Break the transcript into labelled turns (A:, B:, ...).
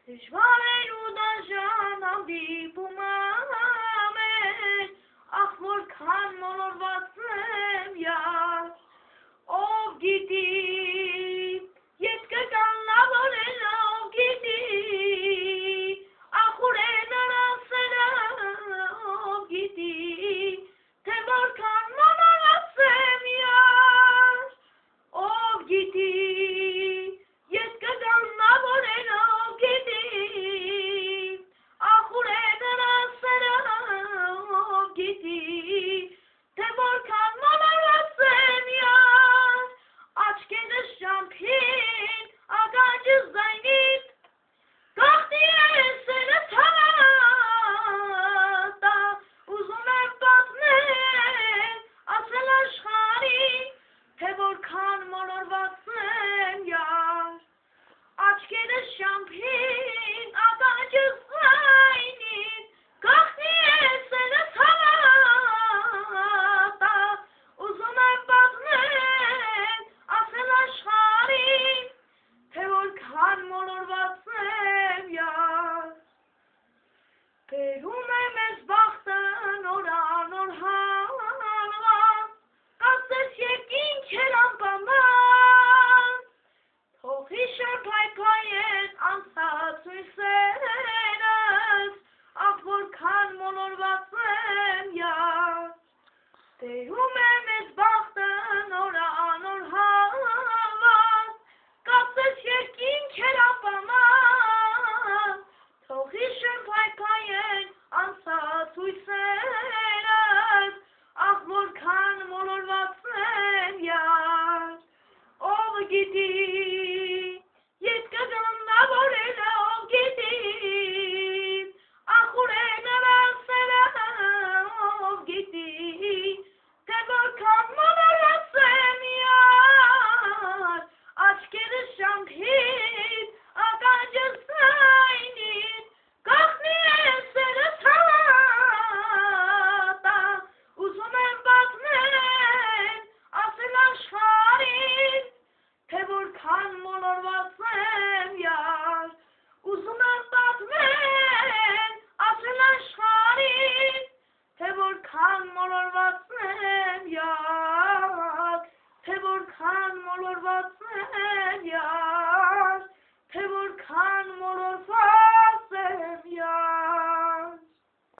A: Դժվար ու դաժան հանդիպում ամեն, ախ որքան մոլորված եմ յար, ով գիտի, ետ կգան լավորել, ով գիտի, ախ ուր է նրան սերը, ով գիտի, թե որքան մոլորված եմ յար, ով գիտի, ետ կգան լավորել, ով գիտի, ախ ուր է նրան սերը, ով գիտի, թե որքան մոլորված եմ յար, աչքերս շամփին, ականջս ձայնիդ, գաղտնի է սերս հավատա, ուզում եմ պատմել, ասել աշխարհին, թե որքան մոլորված եմ յար, աչքերս շամփին, ականջս ձայնիդ, գաղտնի է սերս հավատա, ուզում եմ պատմել, ասել աշխարհին, թե որքան մոլորված եմ յար, բերում է մեզ բախտը նորանոր հանված, կարծես երկինք էր անպայման, թող հիշեր փայփայեն անցած հույսերս, ախ որքան մոլորված եմ յար, բերում է մեզ բախտը նորանոր հանված, կարծես երկինք էր անպայման, թող հիշեր փայփայեն անցած հույսերս, ախ որքան մոլորված եմ յար, ով գիտի, ետ կգան լավորել, ով գիտի, ախ ուր է նրան սերը, ով գիտի, թե որքան մոլորված եմ յար, աչքերս շամփին, ականջս ձայնիդ, գաղտնի է սերս հավատա, ուզում եմ պատմել, ասել աշխարհին, թե որքան մոլորված եմ յար, ուզում եմ պատմել, ասել աշխարհին, թե որքան մոլորված եմ յար, թե որքան մոլորված եմ յար, թե որքան մոլորված եմ յար